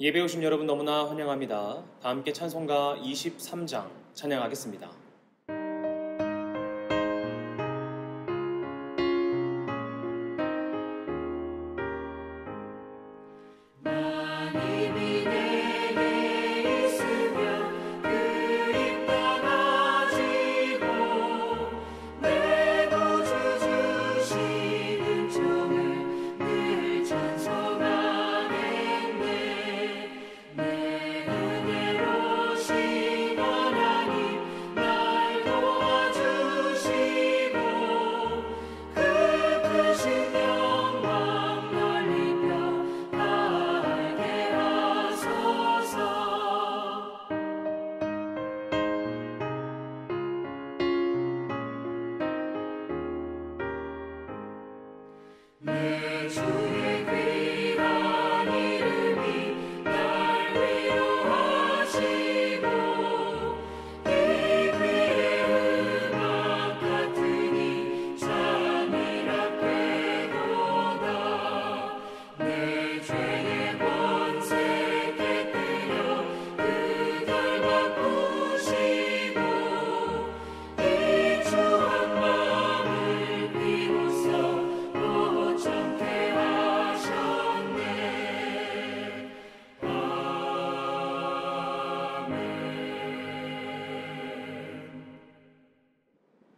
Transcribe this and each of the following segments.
예배 오신 여러분 너무나 환영합니다. 다 함께 찬송가 23장 찬양하겠습니다.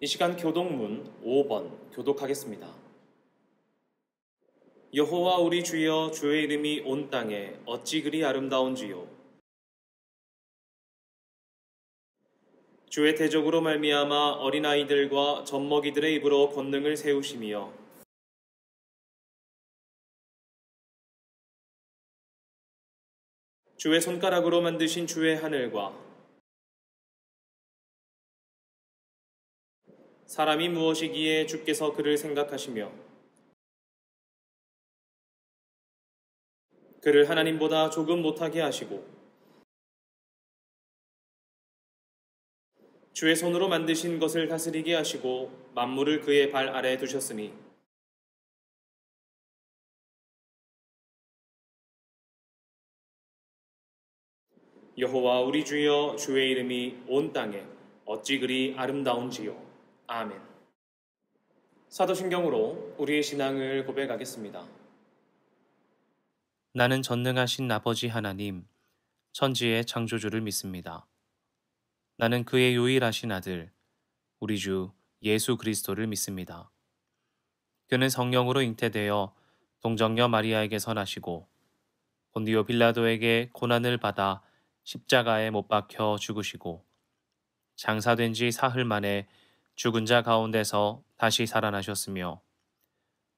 이 시간 교독문 5번 교독하겠습니다. 여호와 우리 주여, 주의 이름이 온 땅에 어찌 그리 아름다운지요. 주의 대적으로 말미암아 어린아이들과 젖먹이들의 입으로 권능을 세우시며 주의 손가락으로 만드신 주의 하늘과 사람이 무엇이기에 주께서 그를 생각하시며 그를 하나님보다 조금 못하게 하시고 주의 손으로 만드신 것을 다스리게 하시고 만물을 그의 발 아래에 두셨으니 여호와 우리 주여, 주의 이름이 온 땅에 어찌 그리 아름다운지요. 아멘. 사도신경으로 우리의 신앙을 고백하겠습니다. 나는 전능하신 아버지 하나님, 천지의 창조주를 믿습니다. 나는 그의 유일하신 아들, 우리 주 예수 그리스도를 믿습니다. 그는 성령으로 잉태되어 동정녀 마리아에게서 나시고 본디오 빌라도에게 고난을 받아 십자가에 못 박혀 죽으시고 장사된 지 사흘 만에 죽은 자 가운데서 다시 살아나셨으며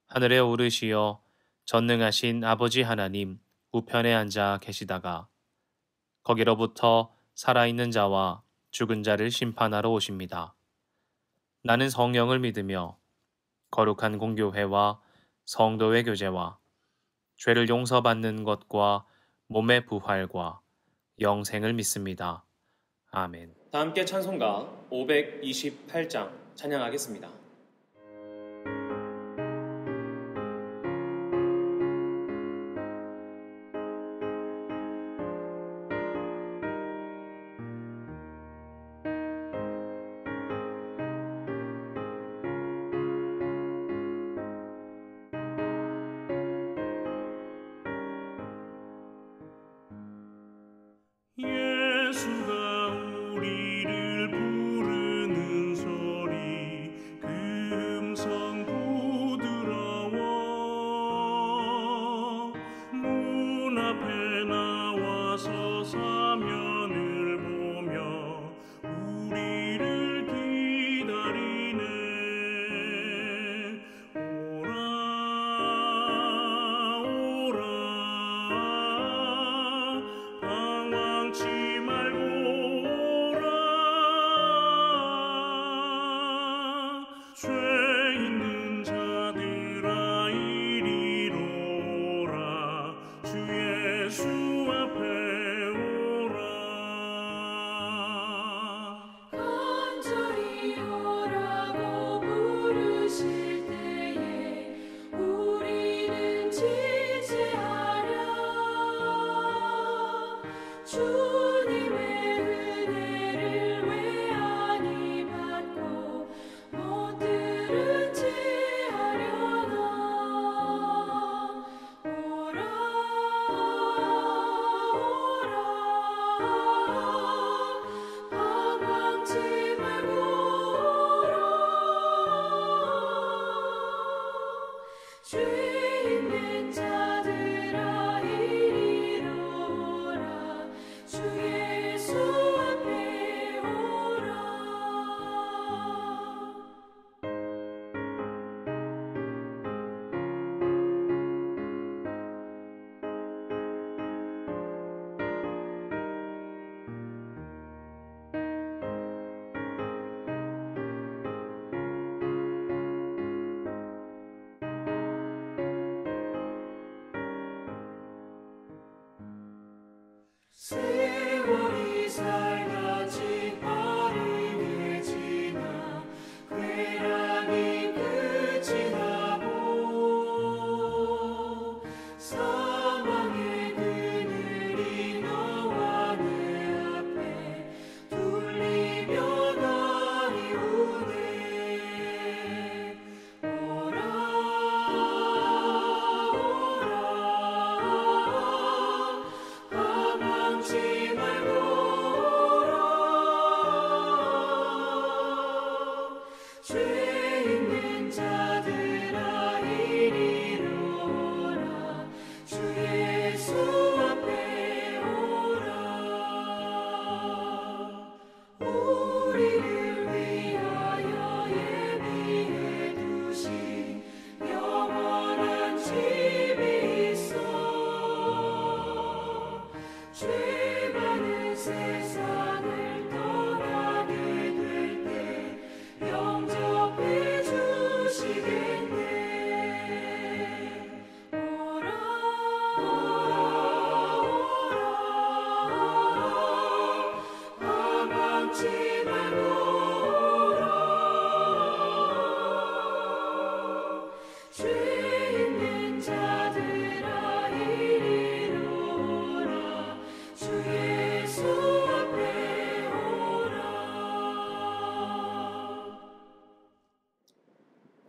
하늘에 오르시어 전능하신 아버지 하나님 우편에 앉아 계시다가 거기로부터 살아있는 자와 죽은 자를 심판하러 오십니다. 나는 성령을 믿으며 거룩한 공교회와 성도의 교제와 죄를 용서받는 것과 몸의 부활과 영생을 믿습니다. 아멘. 다 함께 찬송가 528장 찬양하겠습니다. 예수가 우리를 부르는 소리, 그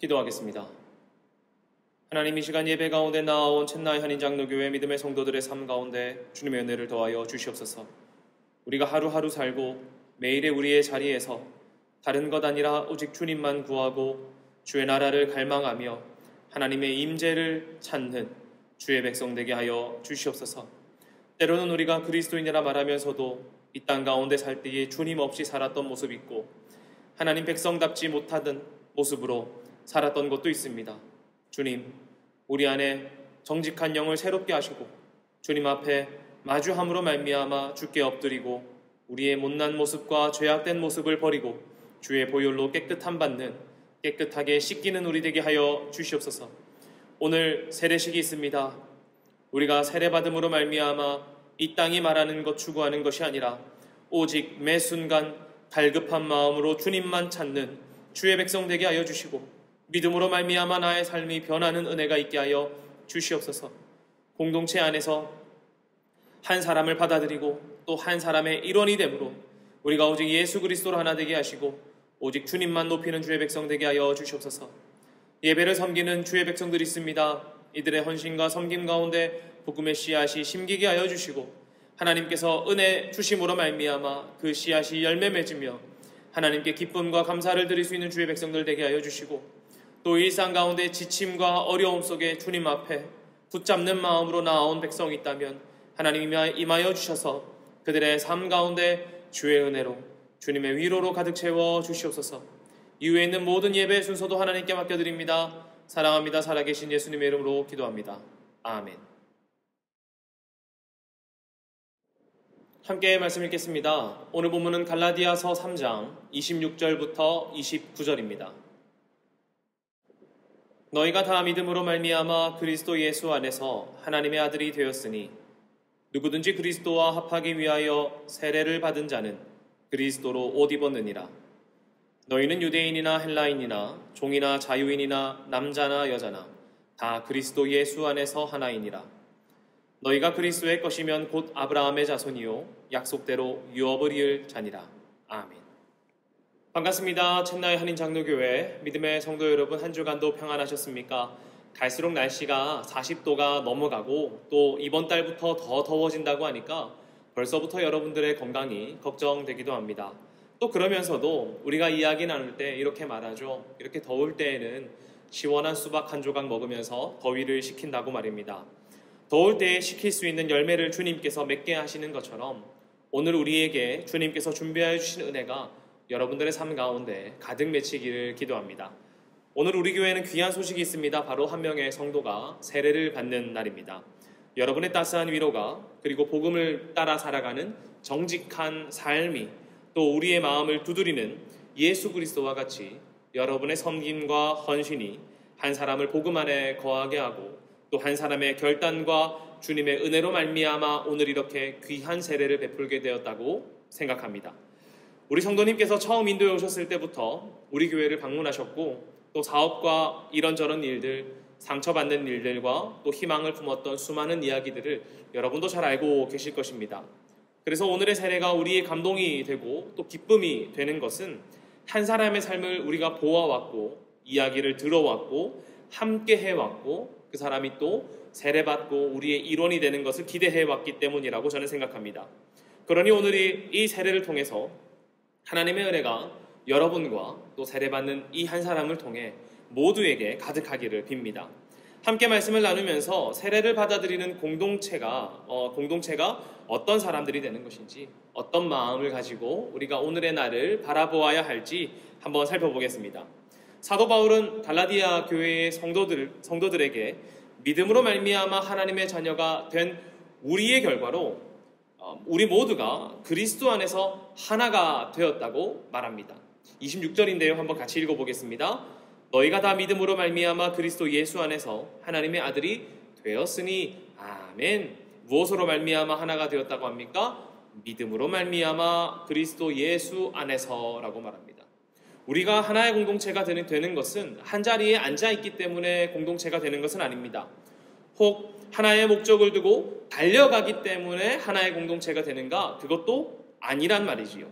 기도하겠습니다. 하나님, 이 시간 예배 가운데 나아온 첸나이 한인장로교회 믿음의 성도들의 삶 가운데 주님의 은혜를 더하여 주시옵소서. 우리가 하루하루 살고 매일의 우리의 자리에서 다른 것 아니라 오직 주님만 구하고 주의 나라를 갈망하며 하나님의 임재를 찾는 주의 백성 되게 하여 주시옵소서. 때로는 우리가 그리스도인이라 말하면서도 이 땅 가운데 살 때에 주님 없이 살았던 모습이 있고 하나님 백성답지 못하던 모습으로 살았던 것도 있습니다. 주님, 우리 안에 정직한 영을 새롭게 하시고 주님 앞에 마주함으로 말미암아 주께 엎드리고 우리의 못난 모습과 죄악된 모습을 버리고 주의 보혈로 깨끗함 받는, 깨끗하게 씻기는 우리 되게 하여 주시옵소서. 오늘 세례식이 있습니다. 우리가 세례받음으로 말미암아 이 땅이 말하는 것 추구하는 것이 아니라 오직 매 순간 갈급한 마음으로 주님만 찾는 주의 백성 되게 하여 주시고 믿음으로 말미암아 나의 삶이 변하는 은혜가 있게 하여 주시옵소서. 공동체 안에서 한 사람을 받아들이고 또 한 사람의 일원이 되므로 우리가 오직 예수 그리스도로 하나 되게 하시고 오직 주님만 높이는 주의 백성 되게 하여 주시옵소서. 예배를 섬기는 주의 백성들이 있습니다. 이들의 헌신과 섬김 가운데 복음의 씨앗이 심기게 하여 주시고 하나님께서 은혜 주심으로 말미암아 그 씨앗이 열매 맺으며 하나님께 기쁨과 감사를 드릴 수 있는 주의 백성들 되게 하여 주시고 또 일상 가운데 지침과 어려움 속에 주님 앞에 붙잡는 마음으로 나아온 백성이 있다면 하나님 임하여 주셔서 그들의 삶 가운데 주의 은혜로 주님의 위로로 가득 채워 주시옵소서. 이후에 있는 모든 예배 순서도 하나님께 맡겨드립니다. 사랑합니다. 살아계신 예수님의 이름으로 기도합니다. 아멘. 함께 말씀 읽겠습니다. 오늘 본문은 갈라디아서 3장 26절부터 29절입니다. 너희가 다 믿음으로 말미암아 그리스도 예수 안에서 하나님의 아들이 되었으니 누구든지 그리스도와 합하기 위하여 세례를 받은 자는 그리스도로 옷 입었느니라. 너희는 유대인이나 헬라인이나 종이나 자유인이나 남자나 여자나 다 그리스도 예수 안에서 하나이니라. 너희가 그리스도의 것이면 곧 아브라함의 자손이요 약속대로 유업을 이을 자니라. 아멘. 반갑습니다. 첸나이 한인장로교회 믿음의 성도 여러분, 한 주간도 평안하셨습니까? 갈수록 날씨가 40도가 넘어가고 또 이번 달부터 더 더워진다고 하니까 벌써부터 여러분들의 건강이 걱정되기도 합니다. 또 그러면서도 우리가 이야기 나눌 때 이렇게 말하죠. 이렇게 더울 때에는 시원한 수박 한 조각 먹으면서 더위를 식힌다고 말입니다. 더울 때에 식힐 수 있는 열매를 주님께서 맺게 하시는 것처럼 오늘 우리에게 주님께서 준비하여 주신 은혜가 여러분들의 삶 가운데 가득 맺히기를 기도합니다. 오늘 우리 교회는 귀한 소식이 있습니다. 바로 한 명의 성도가 세례를 받는 날입니다. 여러분의 따스한 위로가 그리고 복음을 따라 살아가는 정직한 삶이 또 우리의 마음을 두드리는 예수 그리스도와 같이 여러분의 섬김과 헌신이 한 사람을 복음 안에 거하게 하고 또 한 사람의 결단과 주님의 은혜로 말미암아 오늘 이렇게 귀한 세례를 베풀게 되었다고 생각합니다. 우리 성도님께서 처음 인도에 오셨을 때부터 우리 교회를 방문하셨고 또 사업과 이런저런 일들, 상처받는 일들과 또 희망을 품었던 수많은 이야기들을 여러분도 잘 알고 계실 것입니다. 그래서 오늘의 세례가 우리의 감동이 되고 또 기쁨이 되는 것은 한 사람의 삶을 우리가 보아왔고 이야기를 들어왔고 함께 해왔고 그 사람이 또 세례받고 우리의 일원이 되는 것을 기대해왔기 때문이라고 저는 생각합니다. 그러니 오늘 이 세례를 통해서 하나님의 은혜가 여러분과 또 세례받는 이 한 사람을 통해 모두에게 가득하기를 빕니다. 함께 말씀을 나누면서 세례를 받아들이는 공동체가 어떤 사람들이 되는 것인지 어떤 마음을 가지고 우리가 오늘의 날을 바라보아야 할지 한번 살펴보겠습니다. 사도 바울은 갈라디아 교회의 성도들에게 믿음으로 말미암아 하나님의 자녀가 된 우리의 결과로 우리 모두가 그리스도 안에서 하나가 되었다고 말합니다. 26절인데요. 한번 같이 읽어보겠습니다. 너희가 다 믿음으로 말미암아 그리스도 예수 안에서 하나님의 아들이 되었으니 아멘. 무엇으로 말미암아 하나가 되었다고 합니까? 믿음으로 말미암아 그리스도 예수 안에서라고 말합니다. 우리가 하나의 공동체가 되는 것은 한자리에 앉아있기 때문에 공동체가 되는 것은 아닙니다. 혹 하나의 목적을 두고 달려가기 때문에 하나의 공동체가 되는가? 그것도 아니란 말이지요.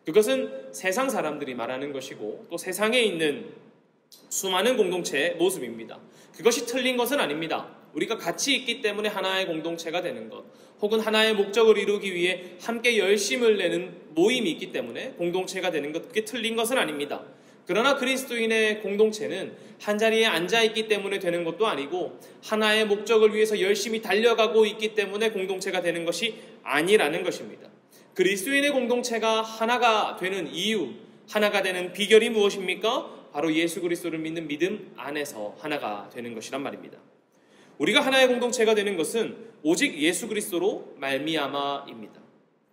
그것은 세상 사람들이 말하는 것이고 또 세상에 있는 수많은 공동체의 모습입니다. 그것이 틀린 것은 아닙니다. 우리가 같이 있기 때문에 하나의 공동체가 되는 것, 혹은 하나의 목적을 이루기 위해 함께 열심을 내는 모임이 있기 때문에 공동체가 되는 것, 그게 틀린 것은 아닙니다. 그러나 그리스도인의 공동체는 한자리에 앉아있기 때문에 되는 것도 아니고 하나의 목적을 위해서 열심히 달려가고 있기 때문에 공동체가 되는 것이 아니라는 것입니다. 그리스도인의 공동체가 하나가 되는 이유, 하나가 되는 비결이 무엇입니까? 바로 예수 그리스도를 믿는 믿음 안에서 하나가 되는 것이란 말입니다. 우리가 하나의 공동체가 되는 것은 오직 예수 그리스도로 말미암아입니다.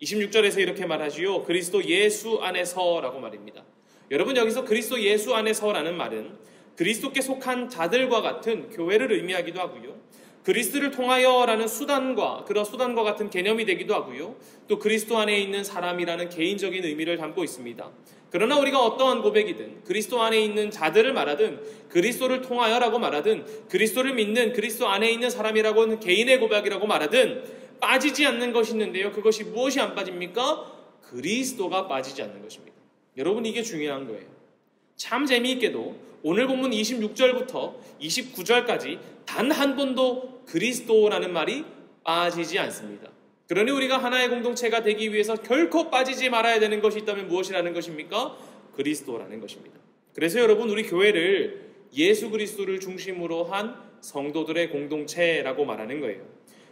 26절에서 이렇게 말하지요. 그리스도 예수 안에서라고 말입니다. 여러분, 여기서 그리스도 예수 안에서라는 말은 그리스도께 속한 자들과 같은 교회를 의미하기도 하고요. 그리스도를 통하여라는 수단과 그런 수단과 같은 개념이 되기도 하고요. 또 그리스도 안에 있는 사람이라는 개인적인 의미를 담고 있습니다. 그러나 우리가 어떠한 고백이든 그리스도 안에 있는 자들을 말하든 그리스도를 통하여라고 말하든 그리스도를 믿는 그리스도 안에 있는 사람이라고 하는 개인의 고백이라고 말하든 빠지지 않는 것이 있는데요. 그것이 무엇이 안 빠집니까? 그리스도가 빠지지 않는 것입니다. 여러분, 이게 중요한 거예요. 참 재미있게도 오늘 본문 26절부터 29절까지 단 한 번도 그리스도라는 말이 빠지지 않습니다. 그러니 우리가 하나의 공동체가 되기 위해서 결코 빠지지 말아야 되는 것이 있다면 무엇이라는 것입니까? 그리스도라는 것입니다. 그래서 여러분, 우리 교회를 예수 그리스도를 중심으로 한 성도들의 공동체라고 말하는 거예요.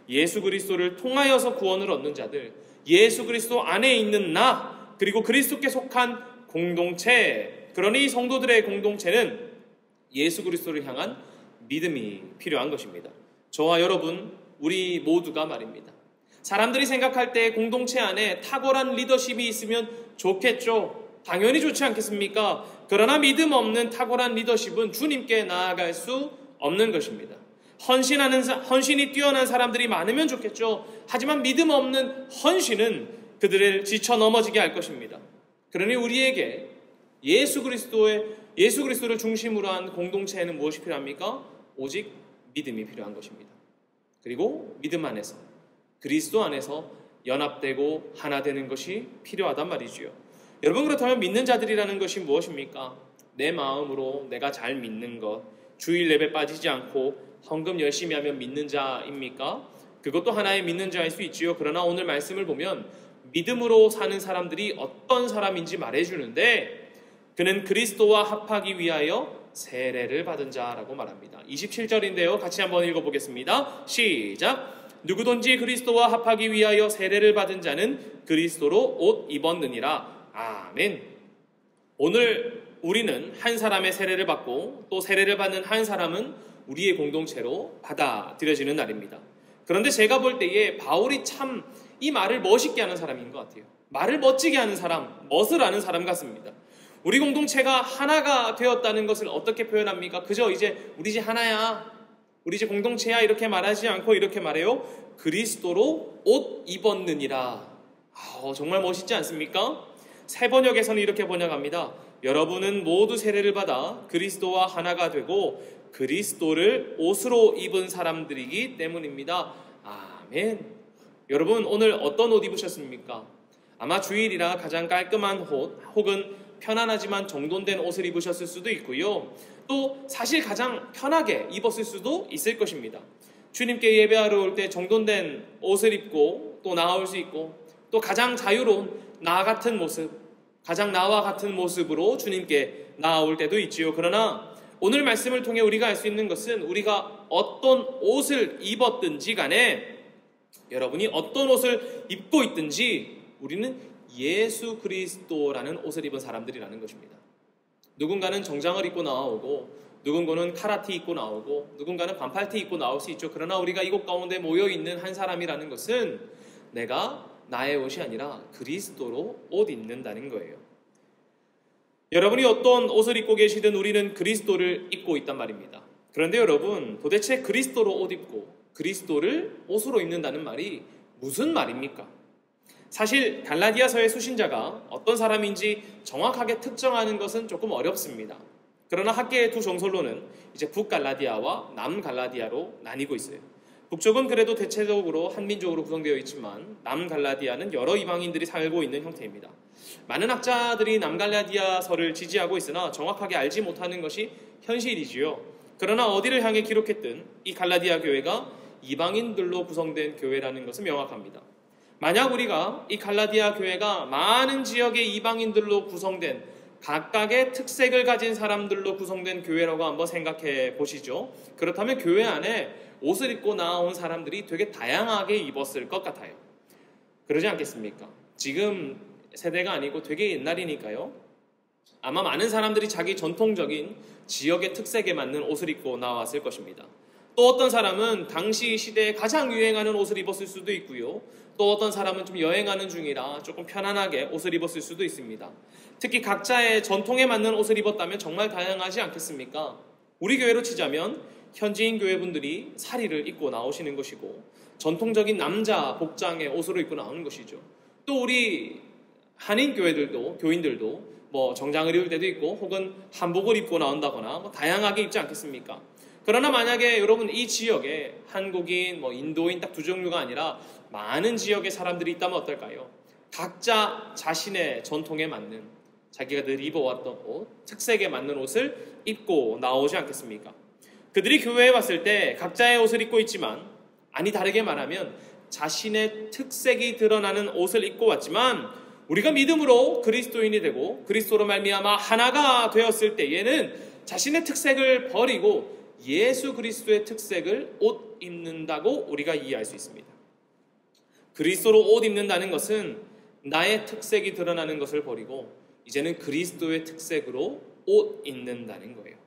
예수 그리스도를 통하여서 구원을 얻는 자들, 예수 그리스도 안에 있는 나, 그리고 그리스도께 속한 공동체, 그러니 성도들의 공동체는 예수 그리스도를 향한 믿음이 필요한 것입니다. 저와 여러분, 우리 모두가 말입니다. 사람들이 생각할 때 공동체 안에 탁월한 리더십이 있으면 좋겠죠. 당연히 좋지 않겠습니까? 그러나 믿음 없는 탁월한 리더십은 주님께 나아갈 수 없는 것입니다. 헌신이 뛰어난 사람들이 많으면 좋겠죠. 하지만 믿음 없는 헌신은 그들을 지쳐 넘어지게 할 것입니다. 그러니 우리에게 예수 그리스도를 중심으로 한 공동체에는 무엇이 필요합니까? 오직 믿음이 필요한 것입니다. 그리고 믿음 안에서, 그리스도 안에서 연합되고 하나 되는 것이 필요하단 말이지요. 여러분, 그렇다면 믿는 자들이라는 것이 무엇입니까? 내 마음으로 내가 잘 믿는 것, 주일 예배 빠지지 않고 헌금 열심히 하면 믿는 자입니까? 그것도 하나의 믿는 자일 수 있지요. 그러나 오늘 말씀을 보면 믿음으로 사는 사람들이 어떤 사람인지 말해주는데 그는 그리스도와 합하기 위하여 세례를 받은 자라고 말합니다. 27절인데요. 같이 한번 읽어보겠습니다. 시작! 누구든지 그리스도와 합하기 위하여 세례를 받은 자는 그리스도로 옷 입었느니라. 아멘. 오늘 우리는 한 사람의 세례를 받고 또 세례를 받는 한 사람은 우리의 공동체로 받아들여지는 날입니다. 그런데 제가 볼 때에 바울이 참 이 말을 멋있게 하는 사람인 것 같아요. 말을 멋지게 하는 사람, 멋을 아는 사람 같습니다. 우리 공동체가 하나가 되었다는 것을 어떻게 표현합니까? 그저 이제 우리 집 하나야, 우리 집 공동체야 이렇게 말하지 않고 이렇게 말해요. 그리스도로 옷 입었느니라. 정말 멋있지 않습니까? 새 번역에서는 이렇게 번역합니다. 여러분은 모두 세례를 받아 그리스도와 하나가 되고 그리스도를 옷으로 입은 사람들이기 때문입니다. 아멘. 여러분, 오늘 어떤 옷 입으셨습니까? 아마 주일이라 가장 깔끔한 옷 혹은 편안하지만 정돈된 옷을 입으셨을 수도 있고요. 또 사실 가장 편하게 입었을 수도 있을 것입니다. 주님께 예배하러 올 때 정돈된 옷을 입고 또 나올 수 있고 또 가장 자유로운 나 같은 모습, 가장 나와 같은 모습으로 주님께 나아올 때도 있지요. 그러나 오늘 말씀을 통해 우리가 알 수 있는 것은 우리가 어떤 옷을 입었든지 간에 여러분이 어떤 옷을 입고 있든지 우리는 예수 그리스도라는 옷을 입은 사람들이라는 것입니다. 누군가는 정장을 입고 나오고 누군가는 카라티 입고 나오고 누군가는 반팔티 입고 나올 수 있죠. 그러나 우리가 이곳 가운데 모여있는 한 사람이라는 것은 내가 나의 옷이 아니라 그리스도로 옷 입는다는 거예요. 여러분이 어떤 옷을 입고 계시든 우리는 그리스도를 입고 있단 말입니다. 그런데 여러분, 도대체 그리스도로 옷 입고 그리스도를 옷으로 입는다는 말이 무슨 말입니까? 사실 갈라디아서의 수신자가 어떤 사람인지 정확하게 특정하는 것은 조금 어렵습니다. 그러나 학계의 두 정설로는 이제 북갈라디아와 남갈라디아로 나뉘고 있어요. 북쪽은 그래도 대체적으로 한민족으로 구성되어 있지만 남갈라디아는 여러 이방인들이 살고 있는 형태입니다. 많은 학자들이 남갈라디아서를 지지하고 있으나 정확하게 알지 못하는 것이 현실이지요. 그러나 어디를 향해 기록했든 이 갈라디아 교회가 이방인들로 구성된 교회라는 것은 명확합니다. 만약 우리가 이 갈라디아 교회가 많은 지역의 이방인들로 구성된 각각의 특색을 가진 사람들로 구성된 교회라고 한번 생각해 보시죠. 그렇다면 교회 안에 옷을 입고 나온 사람들이 되게 다양하게 입었을 것 같아요. 그러지 않겠습니까? 지금 세대가 아니고 되게 옛날이니까요. 아마 많은 사람들이 자기 전통적인 지역의 특색에 맞는 옷을 입고 나왔을 것입니다. 또 어떤 사람은 당시 시대에 가장 유행하는 옷을 입었을 수도 있고요. 또 어떤 사람은 좀 여행하는 중이라 조금 편안하게 옷을 입었을 수도 있습니다. 특히 각자의 전통에 맞는 옷을 입었다면 정말 다양하지 않겠습니까? 우리 교회로 치자면 현지인 교회분들이 사리를 입고 나오시는 것이고 전통적인 남자 복장의 옷으로 입고 나오는 것이죠. 또 우리 한인 교인들도 뭐 정장을 입을 때도 있고 혹은 한복을 입고 나온다거나 뭐 다양하게 입지 않겠습니까? 그러나 만약에 여러분 이 지역에 한국인, 인도인 딱 두 종류가 아니라 많은 지역의 사람들이 있다면 어떨까요? 각자 자신의 전통에 맞는 자기가 늘 입어왔던 옷, 특색에 맞는 옷을 입고 나오지 않겠습니까? 그들이 교회에 왔을 때 각자의 옷을 입고 있지만 아니 다르게 말하면 자신의 특색이 드러나는 옷을 입고 왔지만 우리가 믿음으로 그리스도인이 되고 그리스도로 말미암아 하나가 되었을 때에는 자신의 특색을 버리고 예수 그리스도의 특색을 옷 입는다고 우리가 이해할 수 있습니다. 그리스도로 옷 입는다는 것은 나의 특색이 드러나는 것을 버리고 이제는 그리스도의 특색으로 옷 입는다는 거예요.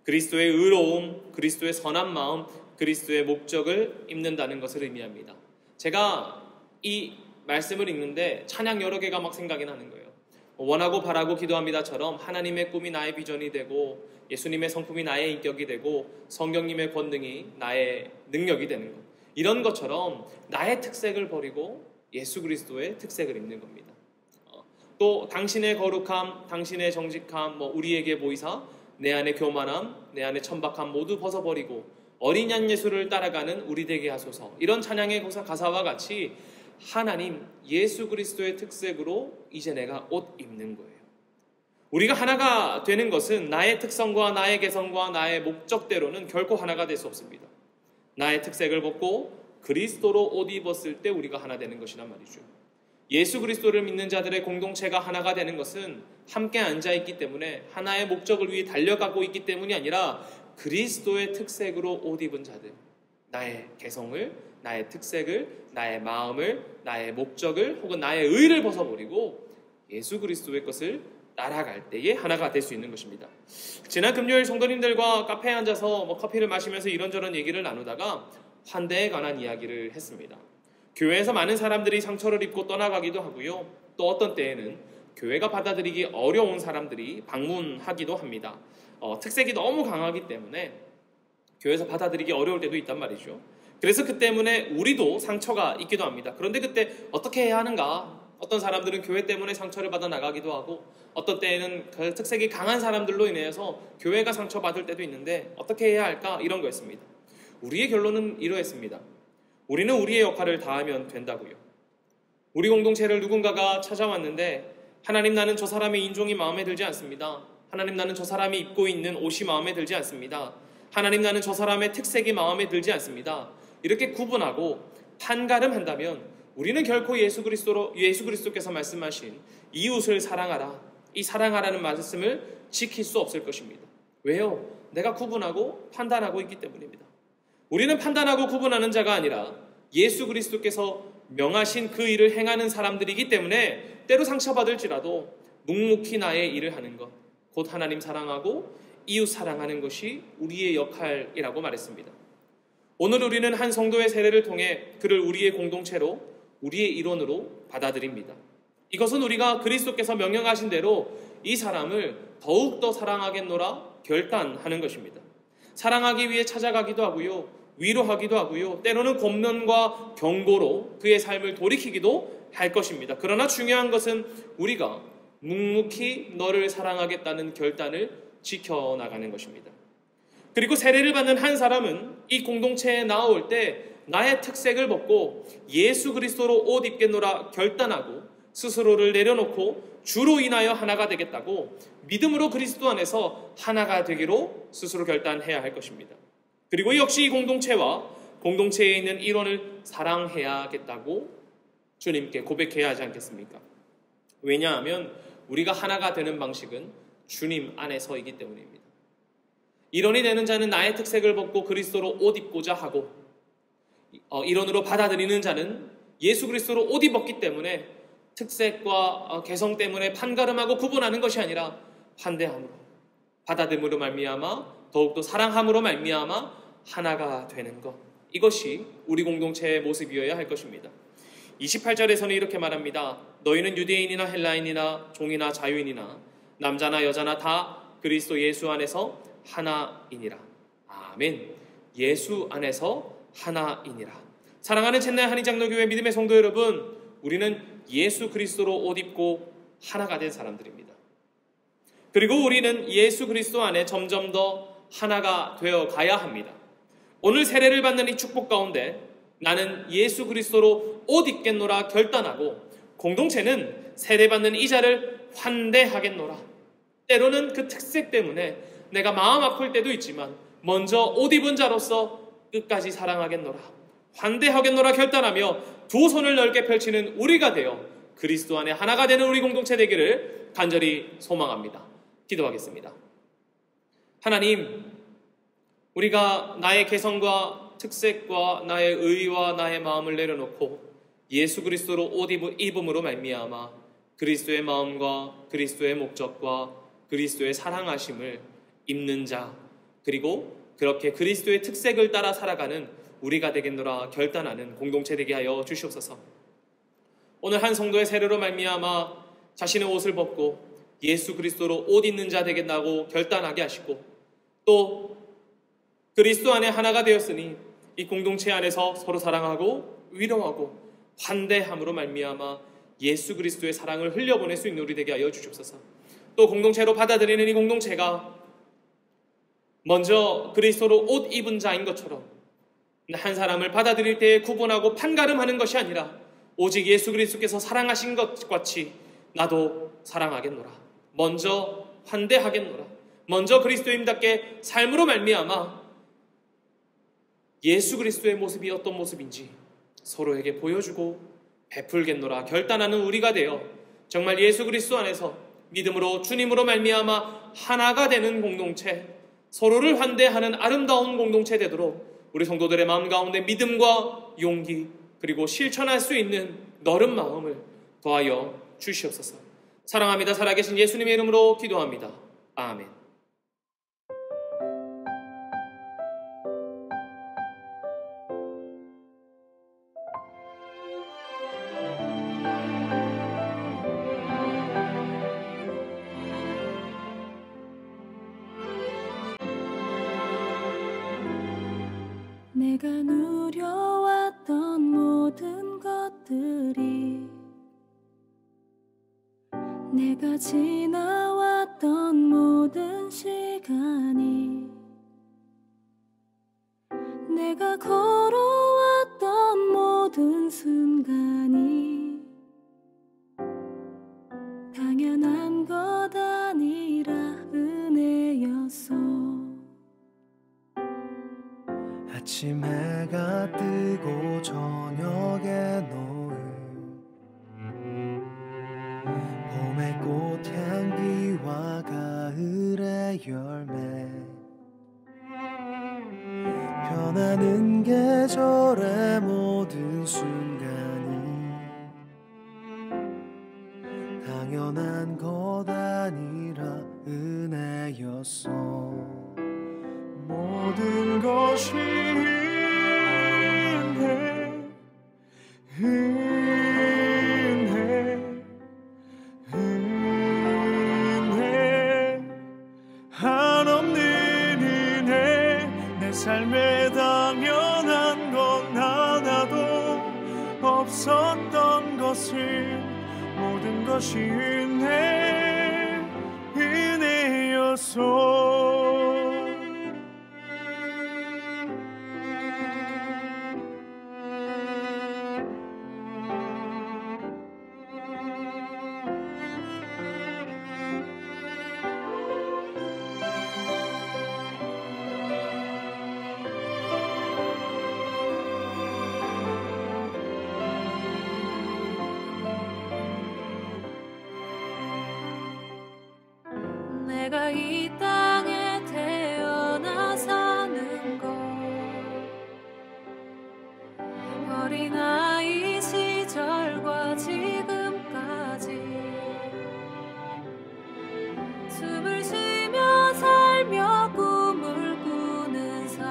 그리스도의 의로움, 그리스도의 선한 마음, 그리스도의 목적을 입는다는 것을 의미합니다. 제가 이 말씀을 읽는데 찬양 여러 개가 막 생각이 나는 거예요. 원하고 바라고 기도합니다처럼 하나님의 꿈이 나의 비전이 되고 예수님의 성품이 나의 인격이 되고 성령님의 권능이 나의 능력이 되는 것. 이런 것처럼 나의 특색을 버리고 예수 그리스도의 특색을 입는 겁니다. 또 당신의 거룩함, 당신의 정직함, 우리에게 보이사 내 안의 교만함, 내 안의 천박함 모두 벗어버리고 어린 양 예수를 따라가는 우리 되게 하소서. 이런 찬양의 가사와 같이 하나님, 예수 그리스도의 특색으로 이제 내가 옷 입는 거예요. 우리가 하나가 되는 것은 나의 특성과 나의 개성과 나의 목적대로는 결코 하나가 될 수 없습니다. 나의 특색을 벗고 그리스도로 옷 입었을 때 우리가 하나 되는 것이란 말이죠. 예수 그리스도를 믿는 자들의 공동체가 하나가 되는 것은 함께 앉아있기 때문에 하나의 목적을 위해 달려가고 있기 때문이 아니라 그리스도의 특색으로 옷 입은 자들, 나의 개성을, 나의 특색을, 나의 마음을, 나의 목적을 혹은 나의 의를 벗어버리고 예수 그리스도의 것을 따라갈 때에 하나가 될 수 있는 것입니다. 지난 금요일 성도님들과 카페에 앉아서 커피를 마시면서 이런저런 얘기를 나누다가 환대에 관한 이야기를 했습니다. 교회에서 많은 사람들이 상처를 입고 떠나가기도 하고요. 또 어떤 때에는 교회가 받아들이기 어려운 사람들이 방문하기도 합니다. 특색이 너무 강하기 때문에 교회에서 받아들이기 어려울 때도 있단 말이죠. 그래서 그 때문에 우리도 상처가 있기도 합니다. 그런데 그때 어떻게 해야 하는가? 어떤 사람들은 교회 때문에 상처를 받아 나가기도 하고 어떤 때에는 그 특색이 강한 사람들로 인해서 교회가 상처받을 때도 있는데 어떻게 해야 할까? 이런 거였습니다. 우리의 결론은 이러했습니다. 우리는 우리의 역할을 다하면 된다고요. 우리 공동체를 누군가가 찾아왔는데 하나님 나는 저 사람의 인종이 마음에 들지 않습니다. 하나님 나는 저 사람이 입고 있는 옷이 마음에 들지 않습니다. 하나님 나는 저 사람의 특색이 마음에 들지 않습니다. 이렇게 구분하고 판가름한다면 우리는 결코 예수 그리스도께서 말씀하신 이웃을 사랑하라, 이 사랑하라는 말씀을 지킬 수 없을 것입니다. 왜요? 내가 구분하고 판단하고 있기 때문입니다. 우리는 판단하고 구분하는 자가 아니라 예수 그리스도께서 명하신 그 일을 행하는 사람들이기 때문에 때로 상처받을지라도 묵묵히 나의 일을 하는 것, 곧 하나님 사랑하고 이웃 사랑하는 것이 우리의 역할이라고 말했습니다. 오늘 우리는 한 성도의 세례를 통해 그를 우리의 공동체로, 우리의 일원으로 받아들입니다. 이것은 우리가 그리스도께서 명령하신 대로 이 사람을 더욱더 사랑하겠노라 결단하는 것입니다. 사랑하기 위해 찾아가기도 하고요, 위로하기도 하고요, 때로는 권면과 경고로 그의 삶을 돌이키기도 할 것입니다. 그러나 중요한 것은 우리가 묵묵히 너를 사랑하겠다는 결단을 지켜나가는 것입니다. 그리고 세례를 받는 한 사람은 이 공동체에 나올 때 나의 특색을 벗고 예수 그리스도로 옷 입겠노라 결단하고 스스로를 내려놓고 주로 인하여 하나가 되겠다고 믿음으로 그리스도 안에서 하나가 되기로 스스로 결단해야 할 것입니다. 그리고 역시 이 공동체와 공동체에 있는 일원을 사랑해야겠다고 주님께 고백해야 하지 않겠습니까? 왜냐하면 우리가 하나가 되는 방식은 주님 안에서이기 때문입니다. 일원이 되는 자는 나의 특색을 벗고 그리스도로 옷 입고자 하고, 일원으로 받아들이는 자는 예수 그리스도로 옷 입었기 때문에 특색과 개성 때문에 판가름하고 구분하는 것이 아니라 환대함으로, 받아들임으로 말미암아 더욱더 사랑함으로 말미암아 하나가 되는 것, 이것이 우리 공동체의 모습이어야 할 것입니다. 28절에서는 이렇게 말합니다. 너희는 유대인이나 헬라인이나 종이나 자유인이나 남자나 여자나 다 그리스도 예수 안에서 하나이니라. 아멘. 예수 안에서 하나이니라. 사랑하는 첸나이 한인장로교회 믿음의 성도 여러분, 우리는 예수 그리스도로 옷 입고 하나가 된 사람들입니다. 그리고 우리는 예수 그리스도 안에 점점 더 하나가 되어 가야 합니다. 오늘 세례를 받는 이 축복 가운데 나는 예수 그리스도로 옷 입겠노라 결단하고, 공동체는 세례받는 이 자를 환대하겠노라. 때로는 그 특색 때문에 내가 마음 아플 때도 있지만 먼저 옷 입은 자로서 끝까지 사랑하겠노라, 환대하겠노라 결단하며 두 손을 넓게 펼치는 우리가 되어 그리스도 안에 하나가 되는 우리 공동체 되기를 간절히 소망합니다. 기도하겠습니다. 하나님, 우리가 나의 개성과 특색과 나의 의와 나의 마음을 내려놓고 예수 그리스도로 옷 입음으로 말미암아 그리스도의 마음과 그리스도의 목적과 그리스도의 사랑하심을 입는 자, 그리고 그렇게 그리스도의 특색을 따라 살아가는 우리가 되겠노라 결단하는 공동체 되게 하여 주시옵소서. 오늘 한 성도의 세례로 말미암아 자신의 옷을 벗고 예수 그리스도로 옷 입는 자 되겠다고 결단하게 하시고, 또 그리스도 안에 하나가 되었으니 이 공동체 안에서 서로 사랑하고 위로하고 환대함으로 말미암아 예수 그리스도의 사랑을 흘려보낼 수 있는 우리 되게 하여 주시옵소서. 또 공동체로 받아들이는 이 공동체가 먼저 그리스도로 옷 입은 자인 것처럼 한 사람을 받아들일 때에 구분하고 판가름하는 것이 아니라 오직 예수 그리스도께서 사랑하신 것 같이 나도 사랑하겠노라, 먼저 환대하겠노라, 먼저 그리스도인답게 삶으로 말미암아 예수 그리스도의 모습이 어떤 모습인지 서로에게 보여주고 베풀겠노라 결단하는 우리가 되어 정말 예수 그리스도 안에서 믿음으로 주님으로 말미암아 하나가 되는 공동체, 서로를 환대하는 아름다운 공동체 되도록 우리 성도들의 마음 가운데 믿음과 용기 그리고 실천할 수 있는 너른 마음을 더하여 주시옵소서. 사랑합니다. 살아계신 예수님의 이름으로 기도합니다. 아멘. 내가 누려왔던 모든 것들이, 내가 지나왔던 모든 시간이, 내가 걸어왔던 모든 순간이 당연한 것 아니라 은혜였어. 아침 해가 뜨고 저녁에 노을, 봄의 꽃향기와 가을의 열매, 변하는 계절의 모든 순간이 당연한 것 아니라 은혜였어. 모든 것이 은혜, 한없는 은혜. 내 삶에 당연한 건 하나도 없었던 것을, 모든 것이 은혜였어. 내가 이 땅에 태어나 사는 것 어린아이 시절과 지금까지 숨을 쉬며 살며 꿈을 꾸는 삶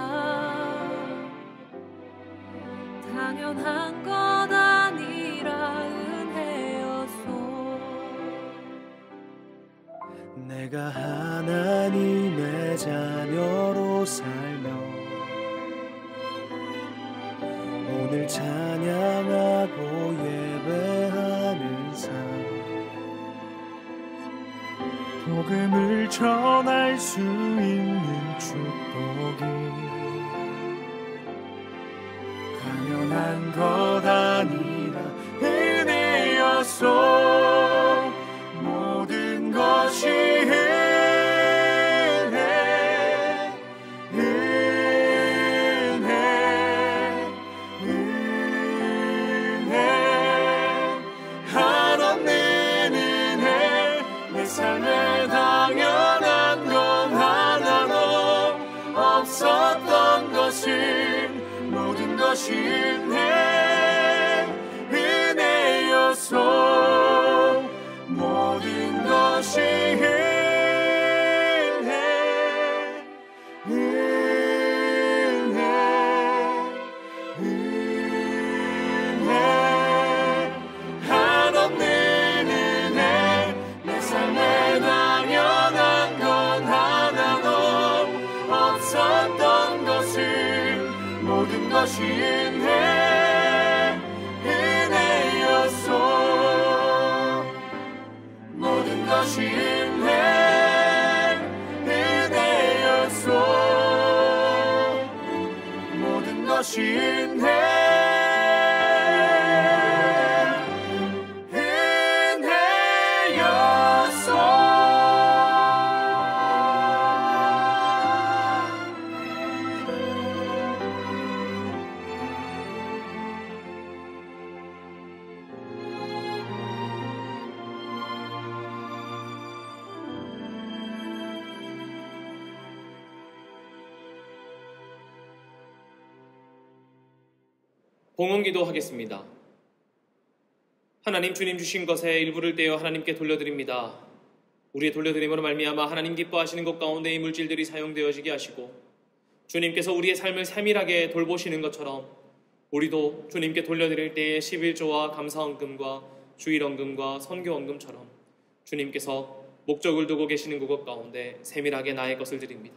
당연한 것 아니라 은혜였소. 내가 하나님의 자녀로 살며 오늘 찬양하고 예배하는 삶 복음을 전할 수 있는 축복이 당연한 것 아니라 은혜였소. 모든 것이 삶에 당연한 건 하나도 없었던 것은 모든 것이 은혜였소. 모든 것이 모든 것이 은혜였소. 모든 것이 은혜였소. 모든 것이 봉헌기도 하겠습니다. 하나님, 주님 주신 것의 일부를 떼어 하나님께 돌려드립니다. 우리의 돌려드림으로 말미암아 하나님 기뻐하시는 것 가운데 이 물질들이 사용되어지게 하시고 주님께서 우리의 삶을 세밀하게 돌보시는 것처럼 우리도 주님께 돌려드릴 때에 11조와 감사헌금과 주일헌금과 선교헌금처럼 주님께서 목적을 두고 계시는 그것 가운데 세밀하게 나의 것을 드립니다.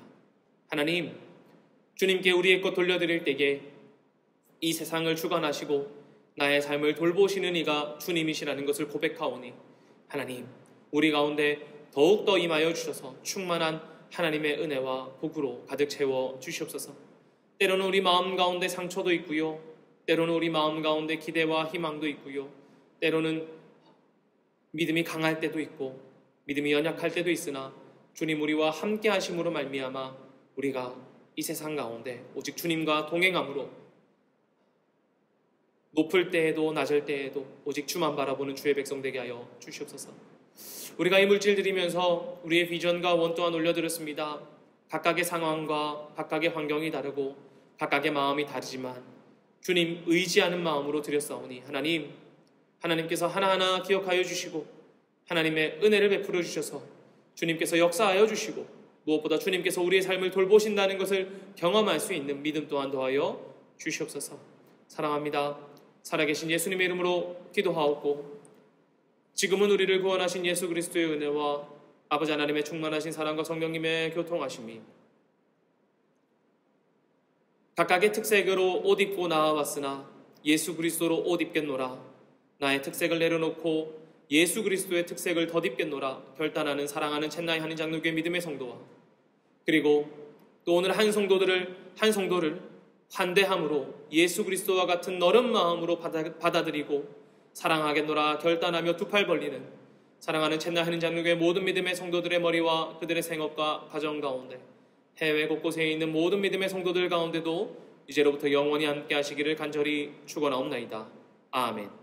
하나님, 주님께 우리의 것 돌려드릴 때에 이 세상을 주관하시고 나의 삶을 돌보시는 이가 주님이시라는 것을 고백하오니 하나님, 우리 가운데 더욱더 임하여 주셔서 충만한 하나님의 은혜와 복으로 가득 채워 주시옵소서. 때로는 우리 마음 가운데 상처도 있고요, 때로는 우리 마음 가운데 기대와 희망도 있고요, 때로는 믿음이 강할 때도 있고 믿음이 연약할 때도 있으나 주님 우리와 함께 하심으로 말미암아 우리가 이 세상 가운데 오직 주님과 동행함으로 높을 때에도 낮을 때에도 오직 주만 바라보는 주의 백성 되게 하여 주시옵소서. 우리가 이 물질 드리면서 우리의 비전과 원 또한 올려드렸습니다. 각각의 상황과 각각의 환경이 다르고 각각의 마음이 다르지만 주님 의지하는 마음으로 드렸사오니 하나님께서 하나하나 기억하여 주시고 하나님의 은혜를 베풀어 주셔서 주님께서 역사하여 주시고 무엇보다 주님께서 우리의 삶을 돌보신다는 것을 경험할 수 있는 믿음 또한 더하여 주시옵소서. 사랑합니다. 살아계신 예수님의 이름으로 기도하옵고 지금은 우리를 구원하신 예수 그리스도의 은혜와 아버지 하나님의 충만하신 사랑과 성령님의 교통하심이 각각의 특색으로 옷 입고 나아왔으나 예수 그리스도로 옷 입겠노라. 나의 특색을 내려놓고 예수 그리스도의 특색을 덧입겠노라. 결단하는 사랑하는 첸나이 한인 장로교회 믿음의 성도와 그리고 또 오늘 한 성도를 환대함으로 예수 그리스도와 같은 너른 마음으로 받아들이고 사랑하겠노라 결단하며 두 팔 벌리는 사랑하는 첸나이 한인 장로교회 모든 믿음의 성도들의 머리와 그들의 생업과 가정 가운데 해외 곳곳에 있는 모든 믿음의 성도들 가운데도 이제로부터 영원히 함께 하시기를 간절히 축원하옵나이다. 아멘.